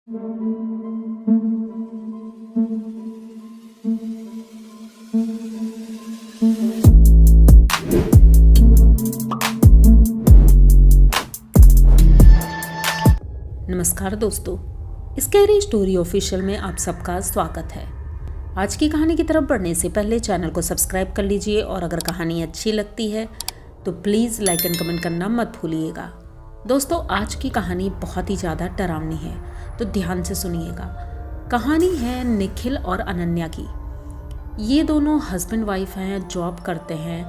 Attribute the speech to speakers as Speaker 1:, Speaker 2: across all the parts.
Speaker 1: नमस्कार दोस्तों, scary story official में आप सबका स्वागत है। आज की कहानी की तरफ बढ़ने से पहले चैनल को सब्सक्राइब कर लीजिए और अगर कहानी अच्छी लगती है तो प्लीज़ लाइक एंड कमेंट करना मत भूलिएगा। दोस्तों, आज की कहानी बहुत ही ज़्यादा डरावनी है, तो ध्यान से सुनिएगा। कहानी है निखिल और अनन्या की। ये दोनों हस्बैंड वाइफ हैं, जॉब करते हैं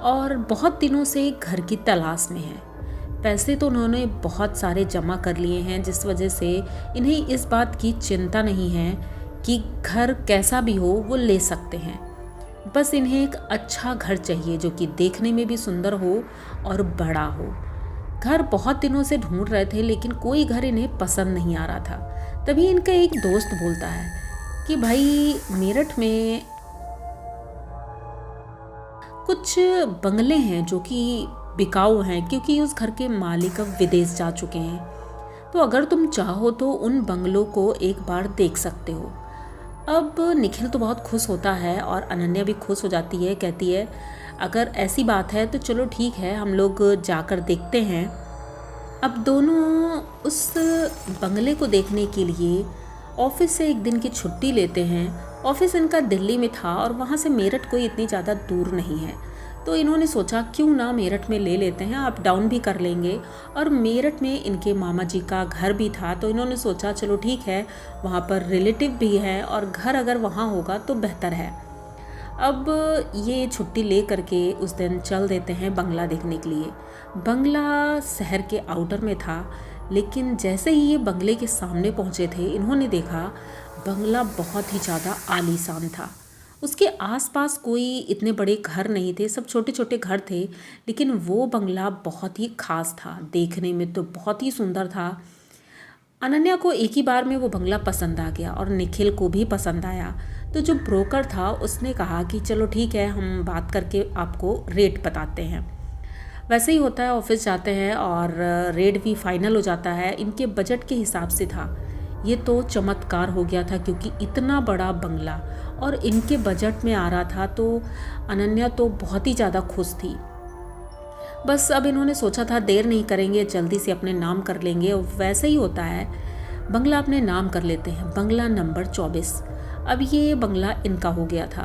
Speaker 1: और बहुत दिनों से घर की तलाश में हैं। पैसे तो उन्होंने बहुत सारे जमा कर लिए हैं, जिस वजह से इन्हें इस बात की चिंता नहीं है कि घर कैसा भी हो वो ले सकते हैं। बस इन्हें एक अच्छा घर चाहिए जो कि देखने में भी सुंदर हो और बड़ा हो। घर बहुत दिनों से ढूंढ रहे थे लेकिन कोई घर इन्हें पसंद नहीं आ रहा था। तभी इनका एक दोस्त बोलता है कि भाई मेरठ में कुछ बंगले हैं जो कि बिकाऊ हैं, क्योंकि उस घर के मालिक अब विदेश जा चुके हैं। तो अगर तुम चाहो तो उन बंगलों को एक बार देख सकते हो। अब निखिल तो बहुत खुश होता है और अनन्या भी खुश हो जाती है, कहती है अगर ऐसी बात है तो चलो ठीक है, हम लोग जाकर देखते हैं। अब दोनों उस बंगले को देखने के लिए ऑफिस से एक दिन की छुट्टी लेते हैं। ऑफिस इनका दिल्ली में था और वहाँ से मेरठ कोई इतनी ज़्यादा दूर नहीं है, तो इन्होंने सोचा क्यों ना मेरठ में ले लेते हैं, अप डाउन भी कर लेंगे। और मेरठ में इनके मामा जी का घर भी था, तो इन्होंने सोचा चलो ठीक है, वहाँ पर रिलेटिव भी है और घर अगर वहाँ होगा तो बेहतर है। अब ये छुट्टी ले करके उस दिन चल देते हैं बंगला देखने के लिए। बंगला शहर के आउटर में था, लेकिन जैसे ही ये बंगले के सामने पहुँचे थे इन्होंने देखा बंगला बहुत ही ज़्यादा आलीशान था। उसके आसपास कोई इतने बड़े घर नहीं थे, सब छोटे छोटे घर थे, लेकिन वो बंगला बहुत ही खास था, देखने में तो बहुत ही सुंदर था। अनन्या को एक ही बार में वो बंगला पसंद आ गया और निखिल को भी पसंद आया। तो जो ब्रोकर था उसने कहा कि चलो ठीक है, हम बात करके आपको रेट बताते हैं। वैसे ही होता है, ऑफिस जाते हैं और रेट भी फाइनल हो जाता है। इनके बजट के हिसाब से था। ये तो चमत्कार हो गया था, क्योंकि इतना बड़ा बंगला और इनके बजट में आ रहा था, तो अनन्या तो बहुत ही ज़्यादा खुश थी। बस अब इन्होंने सोचा था देर नहीं करेंगे, जल्दी से अपने नाम कर लेंगे। और वैसे ही होता है, बंगला अपने नाम कर लेते हैं, बंगला नंबर 24। अब ये बंगला इनका हो गया था।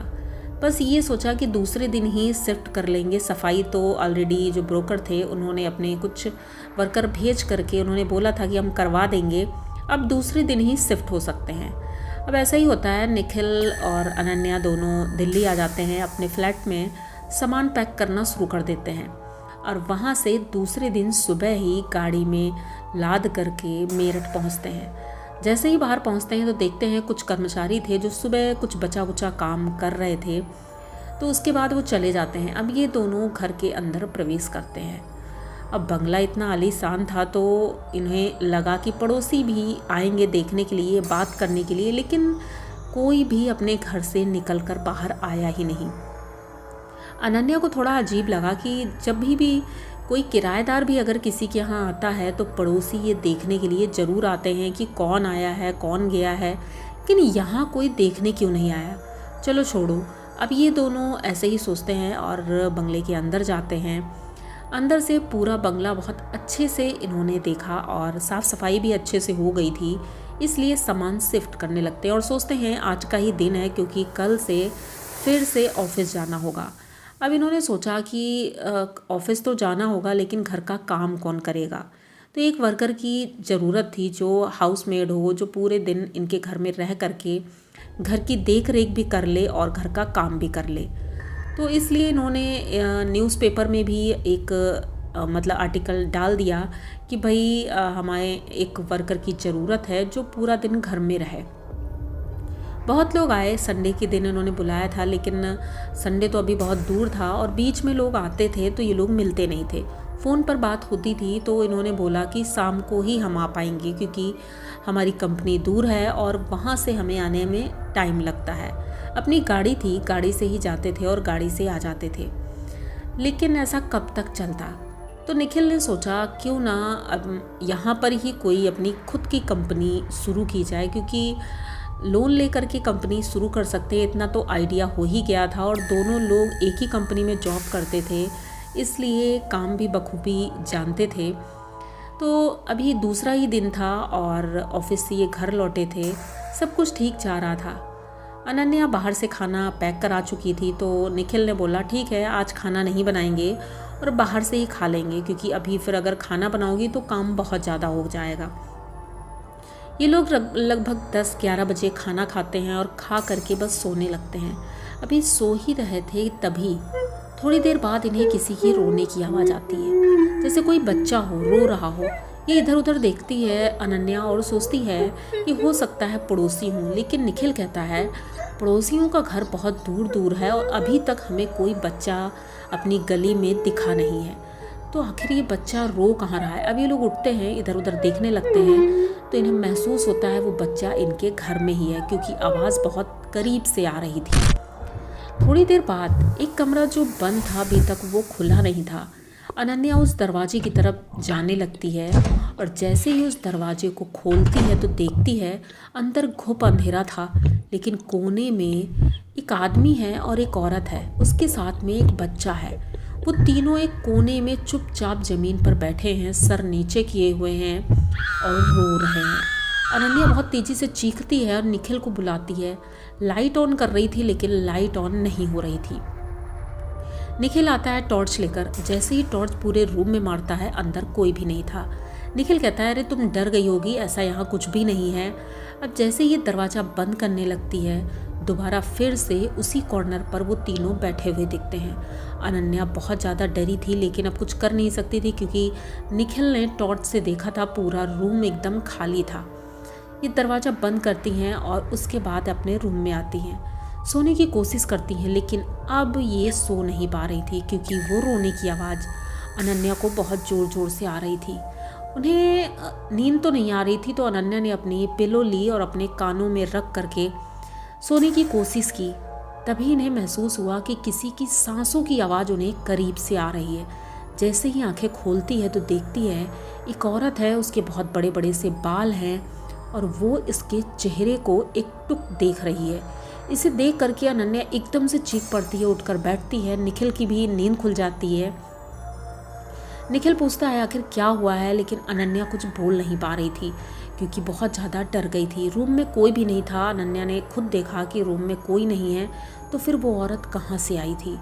Speaker 1: बस ये सोचा कि दूसरे दिन ही शिफ्ट कर लेंगे। सफाई तो ऑलरेडी जो ब्रोकर थे उन्होंने अपने कुछ वर्कर भेज करके उन्होंने बोला था कि हम करवा देंगे, अब दूसरे दिन ही शिफ्ट हो सकते हैं। अब ऐसा ही होता है, निखिल और अनन्या दोनों दिल्ली आ जाते हैं। अपने फ्लैट में सामान पैक करना शुरू कर देते हैं और वहाँ से दूसरे दिन सुबह ही गाड़ी में लाद करके मेरठ पहुँचते हैं। जैसे ही बाहर पहुँचते हैं तो देखते हैं कुछ कर्मचारी थे जो सुबह कुछ बचा कुचा काम कर रहे थे, तो उसके बाद वो चले जाते हैं। अब ये दोनों घर के अंदर प्रवेश करते हैं। अब बंगला इतना आलीशान था तो इन्हें लगा कि पड़ोसी भी आएंगे देखने के लिए, बात करने के लिए, लेकिन कोई भी अपने घर से निकलकर बाहर आया ही नहीं। अनन्या को थोड़ा अजीब लगा कि जब भी कोई किराएदार भी अगर किसी के यहाँ आता है तो पड़ोसी ये देखने के लिए ज़रूर आते हैं कि कौन आया है कौन गया है, लेकिन यहाँ कोई देखने क्यों नहीं आया। चलो छोड़ो। अब ये दोनों ऐसे ही सोचते हैं और बंगले के अंदर जाते हैं। अंदर से पूरा बंगला बहुत अच्छे से इन्होंने देखा और साफ़ सफाई भी अच्छे से हो गई थी, इसलिए सामान शिफ्ट करने लगते हैं और सोचते हैं आज का ही दिन है, क्योंकि कल से फिर से ऑफिस जाना होगा। अब इन्होंने सोचा कि ऑफिस तो जाना होगा, लेकिन घर का काम कौन करेगा। तो एक वर्कर की ज़रूरत थी जो हाउसमेड हो, जो पूरे दिन इनके घर में रह करके घर की देख रेख भी कर ले और घर का काम भी कर ले। तो इसलिए इन्होंने न्यूज़पेपर में भी एक मतलब आर्टिकल डाल दिया कि भाई हमारे एक वर्कर की ज़रूरत है जो पूरा दिन घर में रहे। बहुत लोग आए, संडे के दिन इन्होंने बुलाया था, लेकिन संडे तो अभी बहुत दूर था और बीच में लोग आते थे तो ये लोग मिलते नहीं थे। फ़ोन पर बात होती थी तो इन्होंने बोला कि शाम को ही हम आ पाएंगे, क्योंकि हमारी कंपनी दूर है और वहाँ से हमें आने में टाइम लगता है। अपनी गाड़ी थी, गाड़ी से ही जाते थे और गाड़ी से आ जाते थे। लेकिन ऐसा कब तक चलता। तो निखिल ने सोचा क्यों ना अब यहाँ पर ही कोई अपनी खुद की कंपनी शुरू की जाए, क्योंकि लोन लेकर के कंपनी शुरू कर सकते हैं इतना तो आइडिया हो ही गया था, और दोनों लोग एक ही कंपनी में जॉब करते थे, इसलिए काम भी बखूबी जानते थे। तो अभी दूसरा ही दिन था और ऑफिस से ये घर लौटे थे, सब कुछ ठीक जा रहा था। अनन्या बाहर से खाना पैक करा चुकी थी, तो निखिल ने बोला ठीक है आज खाना नहीं बनाएंगे और बाहर से ही खा लेंगे, क्योंकि अभी फिर अगर खाना बनाओगी तो काम बहुत ज़्यादा हो जाएगा। ये लोग लगभग 10-11 बजे खाना खाते हैं और खा करके बस सोने लगते हैं। अभी सो ही रहे थे तभी थोड़ी देर बाद इन्हें किसी की रोने की आवाज़ आती है, जैसे कोई बच्चा हो रो रहा हो। ये इधर उधर देखती है अनन्या और सोचती है कि हो सकता है पड़ोसी हूँ, लेकिन निखिल कहता है पड़ोसियों का घर बहुत दूर दूर है और अभी तक हमें कोई बच्चा अपनी गली में दिखा नहीं है, तो आखिर ये बच्चा रो कहाँ रहा है। अब ये लोग उठते हैं, इधर उधर देखने लगते हैं, तो इन्हें महसूस होता है वो बच्चा इनके घर में ही है, क्योंकि आवाज़ बहुत करीब से आ रही थी। थोड़ी देर बाद एक कमरा जो बंद था अभी तक वो खुला नहीं था। अनन्या उस दरवाजे की तरफ जाने लगती है और जैसे ही उस दरवाजे को खोलती है तो देखती है अंदर घुप अंधेरा था, लेकिन कोने में एक आदमी है और एक औरत है, उसके साथ में एक बच्चा है। वो तीनों एक कोने में चुपचाप ज़मीन पर बैठे हैं, सर नीचे किए हुए हैं और रो रहे हैं। अनन्या बहुत तेज़ी से चीखती है और निखिल को बुलाती है। लाइट ऑन कर रही थी लेकिन लाइट ऑन नहीं हो रही थी। निखिल आता है टॉर्च लेकर, जैसे ही टॉर्च पूरे रूम में मारता है अंदर कोई भी नहीं था। निखिल कहता है अरे तुम डर गई होगी, ऐसा यहाँ कुछ भी नहीं है। अब जैसे ही दरवाज़ा बंद करने लगती है दोबारा फिर से उसी कॉर्नर पर वो तीनों बैठे हुए दिखते हैं। अनन्या बहुत ज़्यादा डरी थी लेकिन अब कुछ कर नहीं सकती थी, क्योंकि निखिल ने टॉर्च से देखा था पूरा रूम एकदम खाली था। ये दरवाज़ा बंद करती हैं और उसके बाद अपने रूम में आती हैं, सोने की कोशिश करती हैं, लेकिन अब ये सो नहीं पा रही थी क्योंकि वो रोने की आवाज़ अनन्या को बहुत ज़ोर ज़ोर से आ रही थी। उन्हें नींद तो नहीं आ रही थी, तो अनन्या ने अपनी पिलो ली और अपने कानों में रख करके सोने की कोशिश की। तभी इन्हें महसूस हुआ कि किसी की सांसों की आवाज़ उन्हें करीब से आ रही है। जैसे ही आंखें खोलती है तो देखती है एक औरत है, उसके बहुत बड़े बड़े से बाल हैं और वो इसके चेहरे को एकटुक देख रही है। इसे देख करके अनन्या एकदम से चीख पड़ती है, उठकर बैठती है। निखिल की भी नींद खुल जाती है। निखिल पूछता है आखिर क्या हुआ है, लेकिन अनन्या कुछ बोल नहीं पा रही थी क्योंकि बहुत ज़्यादा डर गई थी। रूम में कोई भी नहीं था। अनन्या ने खुद देखा कि रूम में कोई नहीं है, तो फिर वो औरत कहाँ से आई थी।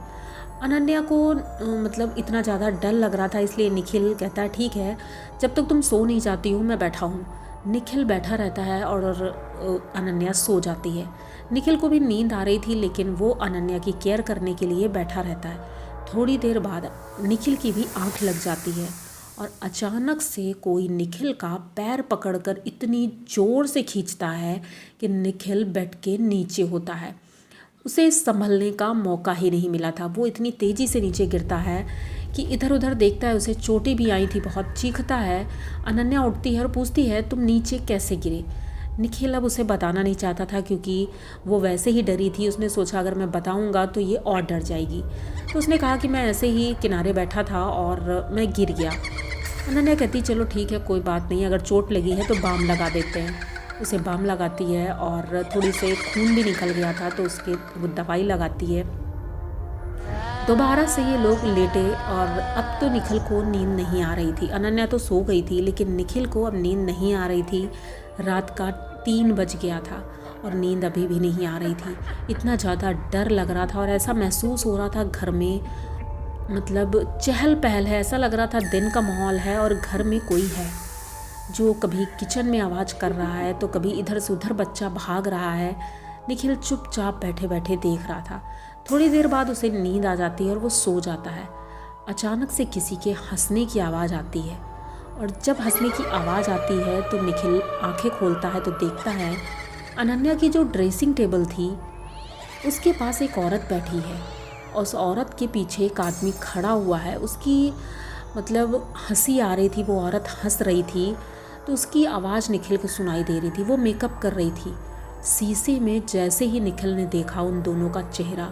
Speaker 1: अनन्या को मतलब इतना ज़्यादा डर लग रहा था, इसलिए निखिल कहता है ठीक है जब तक तुम सो नहीं जाती हो मैं बैठा हूँ। निखिल बैठा रहता है और अनन्या सो जाती है। निखिल को भी नींद आ रही थी लेकिन वो अनन्या की केयर करने के लिए बैठा रहता है। थोड़ी देर बाद निखिल की भी आंख लग जाती है और अचानक से कोई निखिल का पैर पकड़कर इतनी ज़ोर से खींचता है कि निखिल बेड के नीचे होता है। उसे संभलने का मौका ही नहीं मिला था। वो इतनी तेज़ी से नीचे गिरता है कि इधर उधर देखता है, उसे चोटें भी आई थी, बहुत चीखता है। अनन्या उठती है और पूछती है तुम नीचे कैसे गिरे। निखिल अब उसे बताना नहीं चाहता था क्योंकि वो वैसे ही डरी थी। उसने सोचा अगर मैं बताऊंगा तो ये और डर जाएगी, तो उसने कहा कि मैं ऐसे ही किनारे बैठा था और मैं गिर गया। अनन्या कहती चलो ठीक है कोई बात नहीं, अगर चोट लगी है तो बाम लगा देते हैं। उसे बाम लगाती है और थोड़ी से खून भी निकल गया था तो उसके वो दवाई लगाती है। दोबारा से ये लोग लेटे और अब तो निखिल को नींद नहीं आ रही थी। अनन्या तो सो गई थी लेकिन निखिल को अब नींद नहीं आ रही थी। रात का 3 बज गया था और नींद अभी भी नहीं आ रही थी। इतना ज़्यादा डर लग रहा था और ऐसा महसूस हो रहा था घर में मतलब चहल पहल है। ऐसा लग रहा था दिन का माहौल है और घर में कोई है जो कभी किचन में आवाज़ कर रहा है तो कभी इधर से उधर बच्चा भाग रहा है। निखिल चुपचाप बैठे बैठे देख रहा था। थोड़ी देर बाद उसे नींद आ जाती है और वो सो जाता है। अचानक से किसी के हंसने की आवाज़ आती है और जब हंसने की आवाज़ आती है तो निखिल आंखें खोलता है तो देखता है अनन्या की जो ड्रेसिंग टेबल थी उसके पास एक औरत बैठी है। उस औरत के पीछे एक आदमी खड़ा हुआ है। उसकी मतलब हंसी आ रही थी, वो औरत हंस रही थी तो उसकी आवाज़ निखिल को सुनाई दे रही थी। वो मेकअप कर रही थी। शीशे में जैसे ही निखिल ने देखा उन दोनों का चेहरा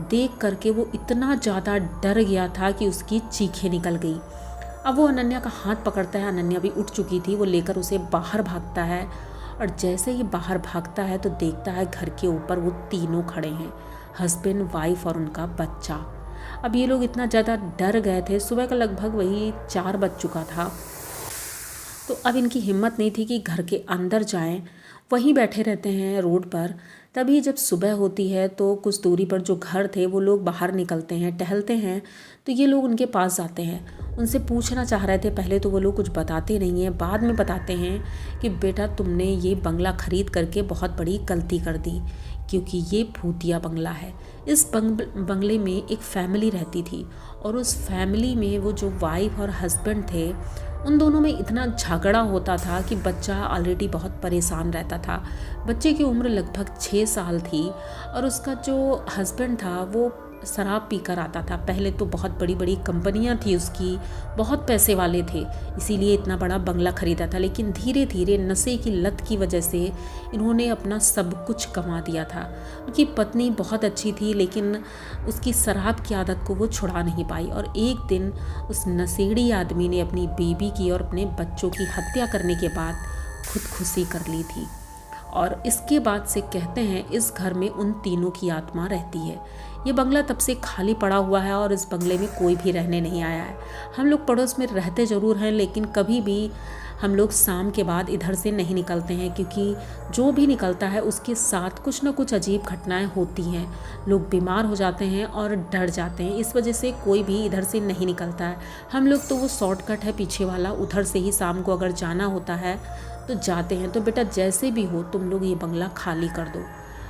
Speaker 1: देख करके वो इतना ज़्यादा डर गया था कि उसकी चीखें निकल गई। अब वो अनन्या का हाथ पकड़ता है। अनन्या भी उठ चुकी थी। वो लेकर उसे बाहर भागता है और जैसे ही बाहर भागता है तो देखता है घर के ऊपर वो तीनों खड़े हैं, हस्बैंड, वाइफ और उनका बच्चा। अब ये लोग इतना ज़्यादा डर गए थे। सुबह का लगभग वही 4 बज चुका था। तो अब इनकी हिम्मत नहीं थी कि घर के अंदर जाएं, वहीं बैठे रहते हैं रोड पर। तभी जब सुबह होती है तो कुछ दूरी पर जो घर थे वो लोग बाहर निकलते हैं, टहलते हैं। तो ये लोग उनके पास जाते हैं, उनसे पूछना चाह रहे थे। पहले तो वो लोग कुछ बताते नहीं हैं, बाद में बताते हैं कि बेटा तुमने ये बंगला खरीद करके बहुत बड़ी गलती कर दी, क्योंकि ये भूतिया बंगला है। इस बंगले में एक फैमिली रहती थी और उस फैमिली में वो जो वाइफ और हस्बैंड थे उन दोनों में इतना झगड़ा होता था कि बच्चा ऑलरेडी बहुत परेशान रहता था। बच्चे की उम्र लगभग 6 साल थी और उसका जो हस्बैंड था वो शराब पीकर आता था। पहले तो बहुत बड़ी बड़ी कंपनियां थी उसकी, बहुत पैसे वाले थे, इसीलिए इतना बड़ा बंगला खरीदा था। लेकिन धीरे धीरे नशे की लत की वजह से इन्होंने अपना सब कुछ गंवा दिया था। उनकी पत्नी बहुत अच्छी थी लेकिन उसकी शराब की आदत को वो छुड़ा नहीं पाई और एक दिन उस नशेड़ी आदमी ने अपनी बीवी की और अपने बच्चों की हत्या करने के बाद खुदकुशी कर ली थी। और इसके बाद से कहते हैं इस घर में उन तीनों की आत्मा रहती है। ये बंगला तब से खाली पड़ा हुआ है और इस बंगले में कोई भी रहने नहीं आया है। हम लोग पड़ोस में रहते ज़रूर हैं लेकिन कभी भी हम लोग शाम के बाद इधर से नहीं निकलते हैं, क्योंकि जो भी निकलता है उसके साथ कुछ ना कुछ अजीब घटनाएं होती हैं। लोग बीमार हो जाते हैं और डर जाते हैं, इस वजह से कोई भी इधर से नहीं निकलता है। हम लोग तो वो शॉर्टकट है पीछे वाला, उधर से ही शाम को अगर जाना होता है तो जाते हैं। तो बेटा जैसे भी हो तुम लोग ये बंगला खाली कर दो।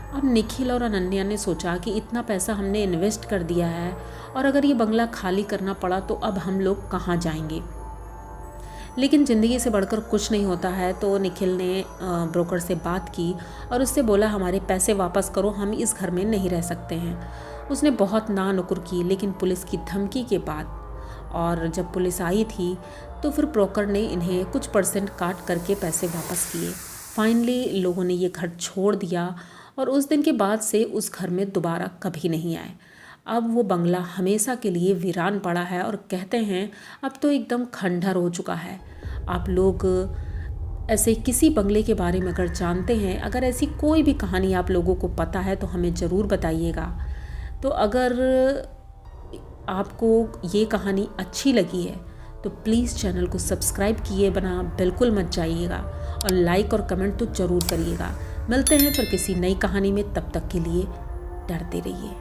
Speaker 1: अब निखिल और अनन्या ने सोचा कि इतना पैसा हमने इन्वेस्ट कर दिया है और अगर ये बंगला खाली करना पड़ा तो अब हम लोग कहाँ जाएंगे। लेकिन ज़िंदगी से बढ़कर कुछ नहीं होता है। तो निखिल ने ब्रोकर से बात की और उससे बोला हमारे पैसे वापस करो, हम इस घर में नहीं रह सकते हैं। उसने बहुत ना नुकुर की, लेकिन पुलिस की धमकी के बाद और जब पुलिस आई थी तो फिर ब्रोकर ने इन्हें कुछ % काट करके पैसे वापस किए। फाइनली लोगों ने ये घर छोड़ दिया और उस दिन के बाद से उस घर में दोबारा कभी नहीं आए। अब वो बंगला हमेशा के लिए वीरान पड़ा है और कहते हैं अब तो एकदम खंडहर हो चुका है। आप लोग ऐसे किसी बंगले के बारे में अगर जानते हैं, अगर ऐसी कोई भी कहानी आप लोगों को पता है तो हमें ज़रूर बताइएगा। तो अगर आपको ये कहानी अच्छी लगी है तो प्लीज़ चैनल को सब्सक्राइब किए बिना बिल्कुल मत जाइएगा और लाइक और कमेंट तो ज़रूर करिएगा। मिलते हैं फिर किसी नई कहानी में, तब तक के लिए डरते रहिए।